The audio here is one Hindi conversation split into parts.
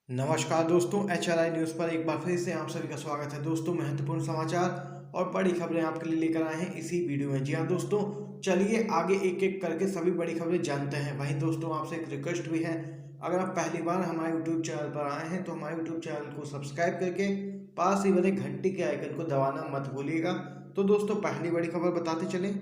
नमस्कार दोस्तों, HRI न्यूज़ पर एक बार फिर से आप सभी का स्वागत है। दोस्तों, महत्वपूर्ण समाचार और बड़ी खबरें आपके लिए लेकर आए हैं इसी वीडियो में। जी हाँ दोस्तों, चलिए आगे एक एक करके सभी बड़ी खबरें जानते हैं। वहीं दोस्तों, आपसे एक रिक्वेस्ट भी है, अगर आप पहली बार हमारे यूट्यूब चैनल पर आए हैं तो हमारे यूट्यूब चैनल को सब्सक्राइब करके पास ही वाले घंटी के आइकन को दबाना मत भूलिएगा। तो दोस्तों, पहली बड़ी खबर बताते चलें।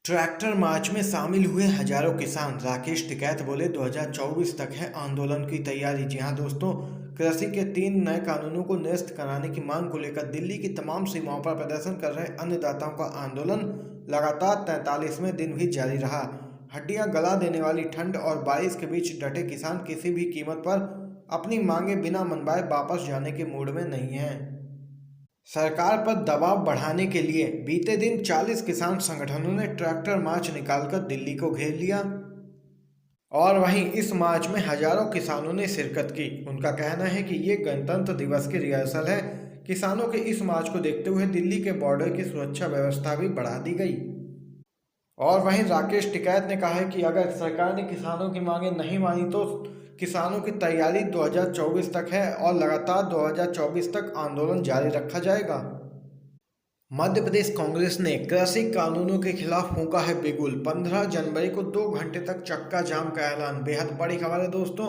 ट्रैक्टर मार्च में शामिल हुए हजारों किसान, राकेश टिकैत बोले 2024 तक है आंदोलन की तैयारी। जी हां दोस्तों, कृषि के 3 नए कानूनों को निरस्त कराने की मांग को लेकर दिल्ली की तमाम सीमाओं पर प्रदर्शन कर रहे अन्नदाताओं का आंदोलन लगातार 43वें दिन भी जारी रहा। हड्डियां गला देने वाली ठंड और बारिश के बीच डटे किसान किसी भी कीमत पर अपनी मांगे बिना मनवाए वापस जाने के मूड में नहीं है। सरकार पर दबाव बढ़ाने के लिए बीते दिन 40 किसान संगठनों ने ट्रैक्टर मार्च निकालकर दिल्ली को घेर लिया और वहीं इस मार्च में हजारों किसानों ने शिरकत की। उनका कहना है कि ये गणतंत्र दिवस की रिहर्सल है। किसानों के इस मार्च को देखते हुए दिल्ली के बॉर्डर की सुरक्षा व्यवस्था भी बढ़ा दी गई। और वहीं राकेश टिकैत ने कहा है कि अगर सरकार ने किसानों की मांगें नहीं मानी तो किसानों की तैयारी 2024 तक है और लगातार 2024 तक आंदोलन जारी रखा जाएगा। मध्य प्रदेश कांग्रेस ने कृषि कानूनों के खिलाफ फूंका है बिगुल। 15 जनवरी को 2 घंटे तक चक्का जाम का ऐलान। बेहद बड़ी खबर है दोस्तों,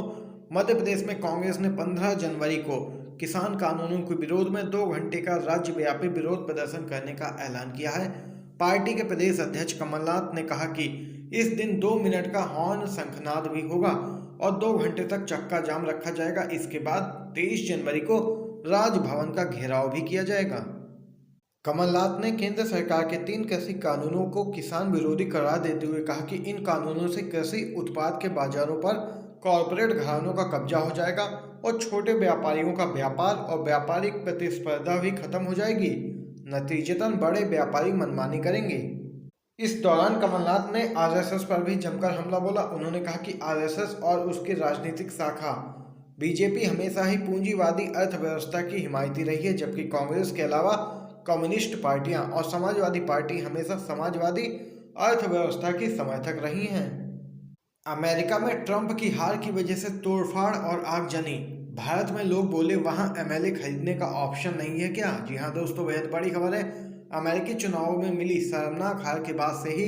मध्य प्रदेश में कांग्रेस ने 15 जनवरी को किसान कानूनों के विरोध में 2 घंटे का राज्यव्यापी विरोध प्रदर्शन करने का ऐलान किया है। पार्टी के प्रदेश अध्यक्ष कमलनाथ ने कहा कि इस दिन 2 मिनट का हॉर्न शंखनाद भी होगा और 2 घंटे तक चक्का जाम रखा जाएगा। इसके बाद 23 जनवरी को राजभवन का घेराव भी किया जाएगा। कमलनाथ ने केंद्र सरकार के 3 कृषि कानूनों को किसान विरोधी करार देते हुए कहा कि इन कानूनों से कृषि उत्पाद के बाजारों पर कॉरपोरेट घरानों का कब्जा हो जाएगा और छोटे व्यापारियों का व्यापार और व्यापारिक प्रतिस्पर्धा भी खत्म हो जाएगी। नतीजतन बड़े व्यापारी मनमानी करेंगे। इस दौरान कमलनाथ ने आरएसएस पर भी जमकर हमला बोला। उन्होंने कहा कि आरएसएस और उसकी राजनीतिक शाखा बीजेपी हमेशा ही पूंजीवादी अर्थव्यवस्था की हिमायती रही है, जबकि कांग्रेस के अलावा कम्युनिस्ट पार्टियां और समाजवादी पार्टी हमेशा समाजवादी अर्थव्यवस्था की समर्थक रही हैं। अमेरिका में ट्रंप की हार की वजह से तोड़फाड़ और आगजनी। भारत में लोग बोले वहां एमएलए खरीदने का ऑप्शन नहीं है क्या? जी हां दोस्तों, बेहद बड़ी खबर है। अमेरिकी चुनावों में मिली शर्मनाक हार के बाद से ही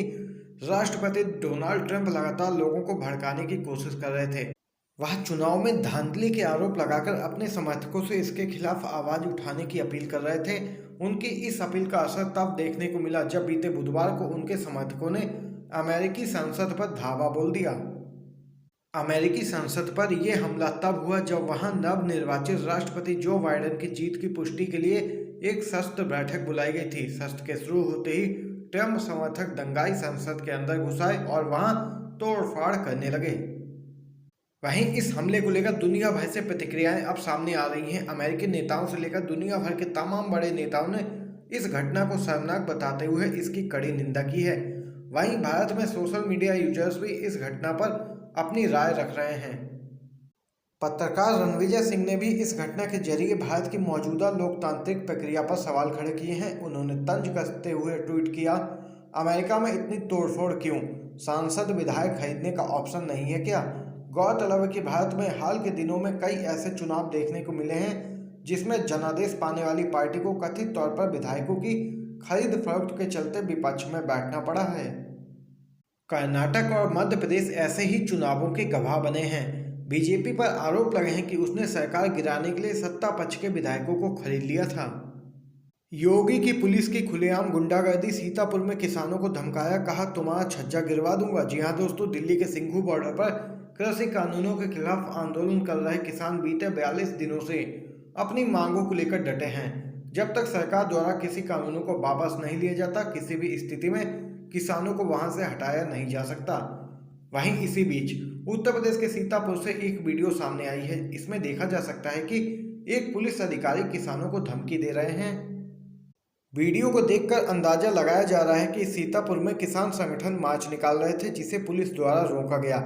राष्ट्रपति डोनाल्ड ट्रंप लगातार लोगों को भड़काने की कोशिश कर रहे थे। वह चुनाव में धांधली के आरोप लगाकर अपने समर्थकों से इसके खिलाफ आवाज उठाने की अपील कर रहे थे। उनकी इस अपील का असर तब देखने को मिला जब बीते बुधवार को उनके समर्थकों ने अमेरिकी संसद पर धावा बोल दिया। अमेरिकी संसद पर यह हमला तब हुआ जब वहां नव निर्वाचित राष्ट्रपति जो बाइडेन की जीत की पुष्टि के लिए एक सशस्त्र बैठक बुलाई गई थी। सत्र के शुरू होते ही ट्रंप समर्थक दंगाई संसद के अंदर घुस आए और वहां तोड़फाड़ करने लगे। वहीं इस हमले को लेकर दुनिया भर से प्रतिक्रियाएं अब सामने आ रही हैं। अमेरिकी नेताओं से लेकर दुनिया भर के तमाम बड़े नेताओं ने इस घटना को शर्मनाक बताते हुए इसकी कड़ी निंदा की है। वहीं भारत में सोशल मीडिया यूजर्स भी इस घटना पर अपनी राय रख रहे हैं। पत्रकार रणविजय सिंह ने भी इस घटना के जरिए भारत की मौजूदा लोकतांत्रिक प्रक्रिया पर सवाल खड़े किए हैं। उन्होंने तंज कसते हुए ट्वीट किया, अमेरिका में इतनी तोड़फोड़ क्यों? सांसद विधायक खरीदने का ऑप्शन नहीं है क्या? गौरतलब है कि भारत में हाल के दिनों में कई ऐसे चुनाव देखने को मिले हैं जिसमें जनादेश पाने वाली पार्टी को कथित तौर पर विधायकों की खरीद फरोख्त के चलते विपक्ष में बैठना पड़ा है। कर्नाटक और मध्य प्रदेश ऐसे ही चुनावों के गवाह बने हैं। बीजेपी पर आरोप लगे हैं कि उसने सरकार गिराने के लिए सत्ता पक्ष के विधायकों को खरीद लिया था। योगी की पुलिस की खुलेआम गुंडागर्दी। सीतापुर में किसानों को धमकाया, कहा तुम्हारा छज्जा गिरवा दूंगा। जी हां दोस्तों, दिल्ली के सिंघू बॉर्डर पर कृषि कानूनों के खिलाफ आंदोलन कर रहे किसान बीते 42 दिनों से अपनी मांगों को लेकर डटे हैं। जब तक सरकार द्वारा किसी कानूनों को वापस नहीं लिया जाता, किसी भी स्थिति में किसानों को वहां से हटाया नहीं जा सकता। वहीं इसी बीच उत्तर प्रदेश के सीतापुर से एक वीडियो सामने आई है। इसमें देखा जा सकता है कि एक पुलिस अधिकारी किसानों को धमकी दे रहे हैं। वीडियो को देखकर अंदाजा लगाया जा रहा है कि सीतापुर में किसान संगठन मार्च निकाल रहे थे, जिसे पुलिस द्वारा रोका गया।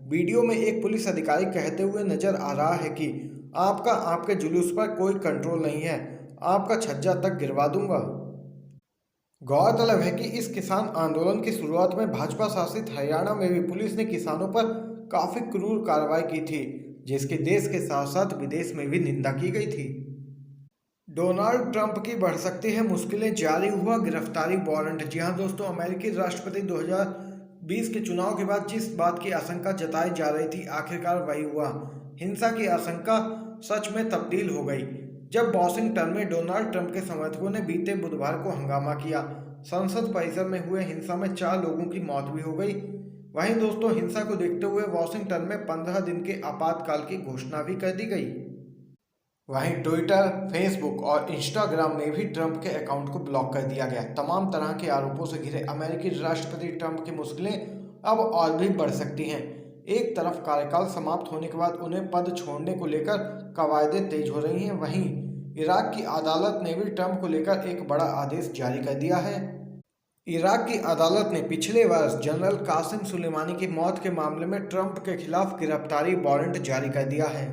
वीडियो में एक पुलिस अधिकारी कहते हुए नजर आ रहा है कि आपके जुलूस पर कोई कंट्रोल नहीं है, आपका छज्जा तक गिरवा दूंगा। गौरतलब है कि इस किसान आंदोलन की शुरुआत में भाजपा शासित हरियाणा में भी पुलिस ने किसानों पर काफी क्रूर कार्रवाई की थी। जिसकी देश के साथ साथ विदेश में भी निंदा की गई थी। डोनाल्ड ट्रंप की बढ़ सकती है मुश्किलें, जारी हुआ गिरफ्तारी वारंट। जी हाँ दोस्तों, अमेरिकी राष्ट्रपति 2020 के चुनाव के बाद जिस बात की आशंका जताई जा रही थी, आखिरकार वही हुआ। हिंसा की आशंका सच में तब्दील हो गई जब वॉशिंगटन में डोनाल्ड ट्रंप के समर्थकों ने बीते बुधवार को हंगामा किया। संसद परिसर में हुए हिंसा में 4 लोगों की मौत भी हो गई। वहीं दोस्तों, हिंसा को देखते हुए वॉशिंगटन में 15 दिन के आपातकाल की घोषणा भी कर दी गई। वहीं ट्विटर, फेसबुक और इंस्टाग्राम में भी ट्रंप के अकाउंट को ब्लॉक कर दिया गया। तमाम तरह के आरोपों से घिरे अमेरिकी राष्ट्रपति ट्रंप की मुश्किलें अब और भी बढ़ सकती हैं। एक तरफ कार्यकाल समाप्त होने के बाद उन्हें पद छोड़ने को लेकर कवायदें तेज हो रही हैं, वहीं इराक की अदालत ने भी ट्रंप को लेकर एक बड़ा आदेश जारी कर दिया है। इराक की अदालत ने पिछले वर्ष जनरल कासिम सुलेमानी की मौत के मामले में ट्रंप के खिलाफ गिरफ्तारी वारंट जारी कर दिया है।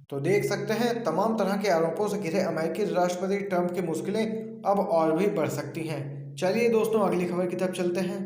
तो देख सकते हैं, तमाम तरह के आरोपों से घिरे अमेरिकी राष्ट्रपति ट्रंप की मुश्किलें अब और भी बढ़ सकती हैं। चलिए दोस्तों, अगली खबर की तरफ चलते हैं।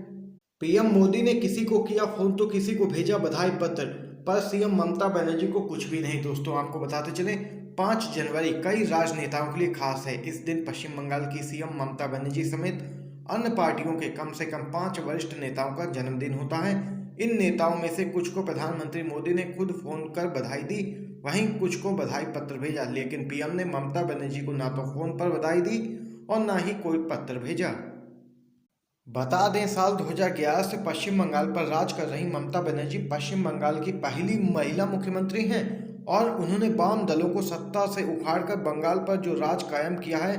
पीएम मोदी ने किसी को किया फोन तो किसी को भेजा बधाई पत्र, पर सीएम ममता बनर्जी को कुछ भी नहीं। दोस्तों आपको बताते चले, 5 जनवरी कई राजनेताओं के लिए खास है। इस दिन पश्चिम बंगाल की सीएम ममता बनर्जी समेत अन्य पार्टियों के कम से कम 5 वरिष्ठ नेताओं का जन्मदिन होता है। इन नेताओं में से कुछ को प्रधानमंत्री मोदी ने खुद फोन कर बधाई दी, वहीं कुछ को बधाई पत्र भेजा। लेकिन पीएम ने ममता बनर्जी को ना तो फोन पर बधाई दी और ना ही कोई पत्र भेजा। बता दें, साल 2011 से पश्चिम बंगाल पर राज कर रही ममता बनर्जी पश्चिम बंगाल की पहली महिला मुख्यमंत्री हैं और उन्होंने वाम दलों को सत्ता से उखाड़कर बंगाल पर जो राज कायम किया है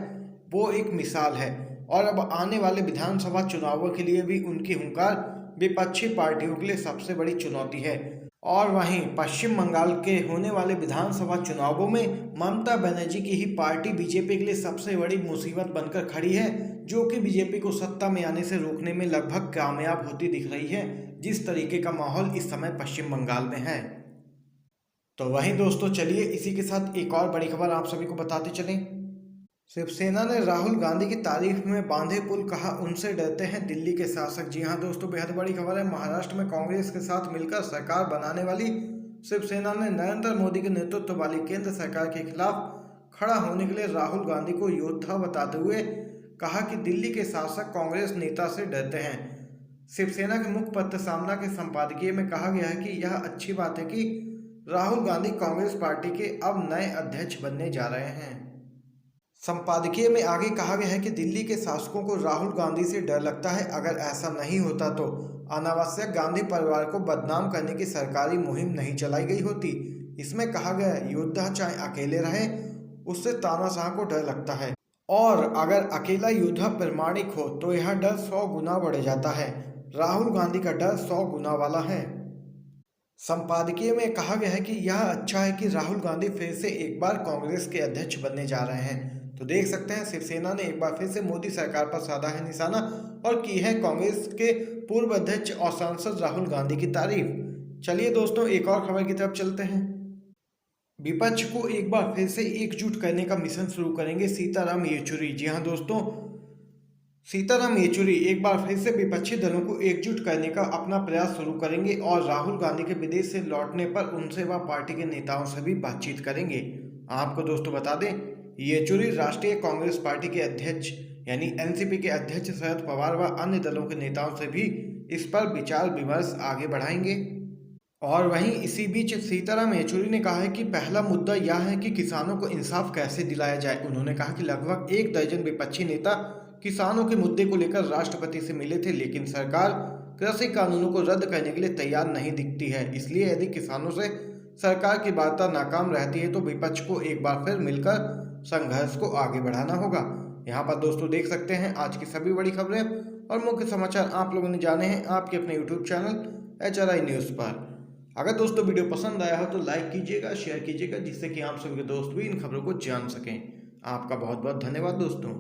वो एक मिसाल है। और अब आने वाले विधानसभा चुनावों के लिए भी उनकी हुंकार विपक्षी पार्टियों के लिए सबसे बड़ी चुनौती है। और वहीं पश्चिम बंगाल के होने वाले विधानसभा चुनावों में ममता बनर्जी की ही पार्टी बीजेपी के लिए सबसे बड़ी मुसीबत बनकर खड़ी है, जो कि बीजेपी को सत्ता में आने से रोकने में लगभग कामयाब होती दिख रही है, जिस तरीके का माहौल इस समय पश्चिम बंगाल में है। तो वहीं दोस्तों, चलिए इसी के साथ एक और बड़ी खबर आप सभी को बताते चलें। शिवसेना ने राहुल गांधी की तारीफ में बांधे पुल, कहा उनसे डरते हैं दिल्ली के शासक। जी हां दोस्तों, बेहद बड़ी खबर है। महाराष्ट्र में कांग्रेस के साथ मिलकर सरकार बनाने वाली शिवसेना ने नरेंद्र मोदी के नेतृत्व वाली केंद्र सरकार के खिलाफ खड़ा होने के लिए राहुल गांधी को योद्धा बताते हुए कहा कि दिल्ली के शासक कांग्रेस नेता से डरते हैं। शिवसेना के मुखपत्र सामना के संपादकीय में कहा गया है कि यह अच्छी बात है कि राहुल गांधी कांग्रेस पार्टी के अब नए अध्यक्ष बनने जा रहे हैं। संपादकीय में आगे कहा गया है कि दिल्ली के शासकों को राहुल गांधी से डर लगता है। अगर ऐसा नहीं होता तो अनावश्यक गांधी परिवार को बदनाम करने की सरकारी मुहिम नहीं चलाई गई होती। इसमें कहा गया, योद्धा चाहे अकेले रहे, उससे तानाशाह को डर लगता है, और अगर अकेला योद्धा प्रामाणिक हो तो यह डर 100 गुना बढ़ जाता है। राहुल गांधी का डर 100 गुना वाला है। संपादकीय में कहा गया है कि यह अच्छा है कि राहुल गांधी फिर से एक बार कांग्रेस के अध्यक्ष बनने जा रहे हैं। तो देख सकते हैं, शिवसेना ने एक बार फिर से मोदी सरकार पर साधा है निशाना और की है कांग्रेस के पूर्व अध्यक्ष और सांसद राहुल गांधी की तारीफ। चलिए दोस्तों, एक और खबर की तरफ चलते हैं। विपक्ष को एक बार फिर से एकजुट करने का मिशन शुरू करेंगे सीताराम येचुरी। जी हाँ दोस्तों, सीताराम येचुरी एक बार फिर से विपक्षी दलों को एकजुट करने का अपना प्रयास शुरू करेंगे और राहुल गांधी के विदेश से लौटने पर उनसे व पार्टी के नेताओं से भी बातचीत करेंगे। आपको दोस्तों बता दें, येचुरी राष्ट्रीय कांग्रेस पार्टी के अध्यक्ष यानी एनसीपी के अध्यक्ष शरद पवार व अन्य दलों के नेताओं से भी इस पर विचार विमर्श आगे बढ़ाएंगे। और वहीं इसी बीच सीताराम येचुरी ने कहा है कि पहला मुद्दा यह है कि किसानों को इंसाफ कैसे दिलाया जाए। उन्होंने कहा कि लगभग 1 दर्जन विपक्षी नेता किसानों के मुद्दे को लेकर राष्ट्रपति से मिले थे, लेकिन सरकार कृषि कानूनों को रद्द करने के लिए तैयार नहीं दिखती है। इसलिए यदि किसानों से सरकार की वार्ता नाकाम रहती है तो विपक्ष को एक बार फिर मिलकर संघर्ष को आगे बढ़ाना होगा। यहाँ पर दोस्तों देख सकते हैं, आज की सभी बड़ी खबरें और मुख्य समाचार आप लोगों ने जाने हैं आपके अपने यूट्यूब चैनल HRI न्यूज़ पर। अगर दोस्तों वीडियो पसंद आया हो तो लाइक कीजिएगा, शेयर कीजिएगा, जिससे कि आप सभी के दोस्त भी इन खबरों को जान सकें। आपका बहुत बहुत धन्यवाद दोस्तों।